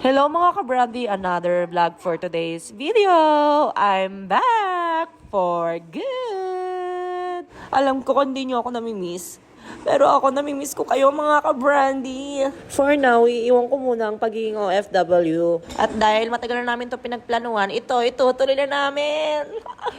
Hello mga ka-Brandy, another vlog for today's video. I'm back for good. Alam ko kung hindi nyo ako namimiss, pero ako namimiss ko kayo mga ka-Brandy. For now, iiwan ko muna ang pagiging OFW. At dahil matagal na namin ito pinagplanuhan, itutuloy na namin.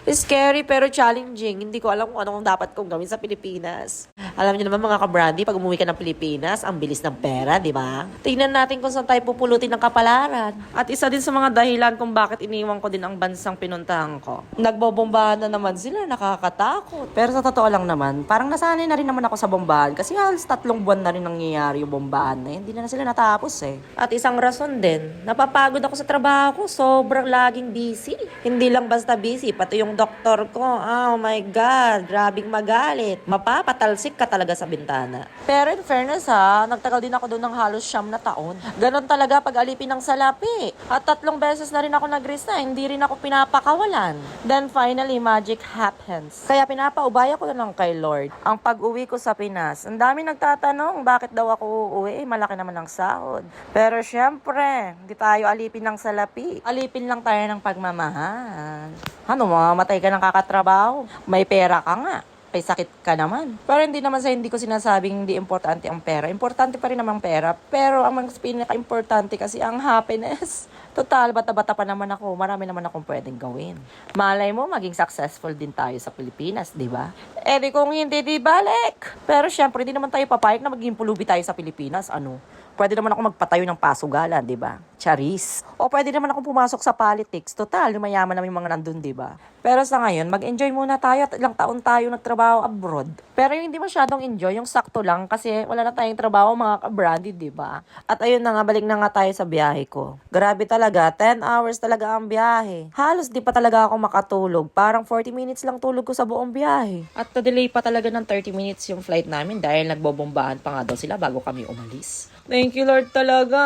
Scary pero challenging. Hindi ko alam kung anong dapat kong gawin sa Pilipinas. Alam niyo naman mga ka-Brandy, pag umuwi ka ng Pilipinas, ang bilis ng pera, di ba? Tingnan natin kung saan tayo pupulutin ng kapalaran. At isa din sa mga dahilan kung bakit iniwan ko din ang bansang pinuntahan ko. Nagbobombahan na naman sila, nakakatakot. Pero sa totoo lang naman, parang nasanay na rin naman ako sa bombahan kasi halos 3 buwan na rin nangyayari yung bombahan na hindi na sila natapos eh. At isang rason din, napapagod ako sa trabaho ko, sobrang laging busy. Hindi lang basta busy, pati yung doktor ko, oh my God, grabing magalit. Mapapatalsik ka talaga sa bintana. Pero in fairness ha, nagtagal din ako doon ng halos 9 na taon. Ganon talaga pag alipin ng salapi. At 3 beses na rin ako nag-resign, hindi rin ako pinapakawalan. Then finally, magic happens. Kaya pinapaubaya ko na lang kay Lord ang pag-uwi ko sa Pinas. Ang dami nagtatanong, bakit daw ako uuwi? Malaki naman ang sahod. Pero syempre, hindi tayo alipin ng salapi. Alipin lang tayo ng pagmamahal. Ano, mamamatay ka ng kakatrabaho? May pera ka nga. May sakit ka naman. Pero hindi naman hindi ko sinasabing hindi importante ang pera. Importante pa rin naman pera. Pero ang mas pinaka-importante kasi ang happiness. Total, bata-bata pa naman ako. Marami naman akong pwedeng gawin. Malay mo, maging successful din tayo sa Pilipinas, di ba? Eh di kung hindi, di balik. Pero syempre, di naman tayo papayag na maging pulubi tayo sa Pilipinas. Ano? Pwede naman ako magpatayo ng pasugalan, di ba? Charis. O pwede naman ako pumasok sa politics. Total, mayaman naman yung mga nandun, di ba? Pero sa ngayon, mag-enjoy muna tayo at ilang taon tayo nagtrabaho abroad. Pero yung hindi masyadong enjoy, yung sakto lang kasi wala na tayong trabaho mga ka-Brandy, di ba? At ayun na nga, balik na nga tayo sa biyahe ko. Grabe talaga, 10 hours talaga ang biyahe. Halos di pa talaga ako makatulog. Parang 40 minutes lang tulog ko sa buong biyahe. At na-delay pa talaga ng 30 minutes yung flight namin dahil nagbobombahan pa nga daw sila bago kami umalis. Thank you Lord talaga.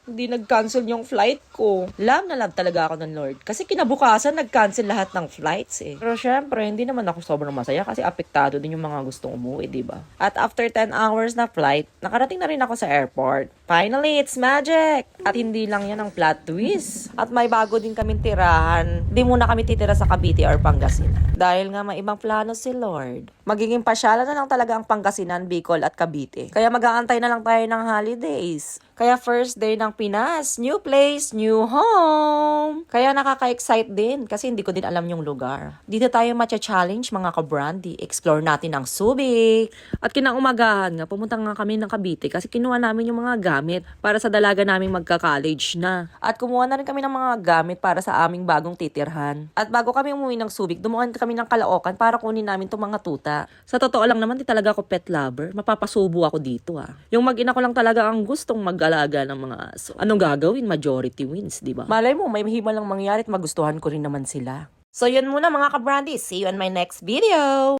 Hindi nag-cancel yung flight ko. Love na love talaga ako ng Lord. Kasi kinabukasan, nag-cancel lahat ng flights eh. Pero syempre, hindi naman ako sobrang masaya kasi apektado din yung mga gustong umuwi, diba? At after 10 hours na flight, nakarating na rin ako sa airport. Finally, it's magic! At hindi lang yan ang plot twist. At may bago din kaming tirahan. Di muna kami titira sa Cavite or Pangasinan. Dahil nga may ibang plano si Lord. Magiging pasyalan na lang talaga ang Pangasinan, Bicol at Cavite. Kaya mag-aantay na lang tayo ng holidays. Kaya first day ng Pinas, new place, new home. Kaya nakaka-excite din kasi hindi ko din alam yung lugar. Dito tayo matcha-challenge mga ka-Brandy. Explore natin ang Subic. At kinaumagahan nga, pumunta nga kami ng Cavite kasi kinuha namin yung mga gamit para sa dalaga naming magka-college na. At kumuha na rin kami ng mga gamit para sa aming bagong titirhan. At bago kami umuwi ng Subic, dumuhan kami ng Caloocan para kunin namin itong mga tuta. Sa totoo lang naman, di talaga ako pet lover. Mapapasubo ako dito ah. Yung mag-ina ko lang talaga ang gustong mag-alaga ng mga aso. Anong gagawin? Majority wins, di ba? Malay mo, may himalang mangyari at magustuhan ko rin naman sila. So yun muna mga ka-Brandy. See you on my next video!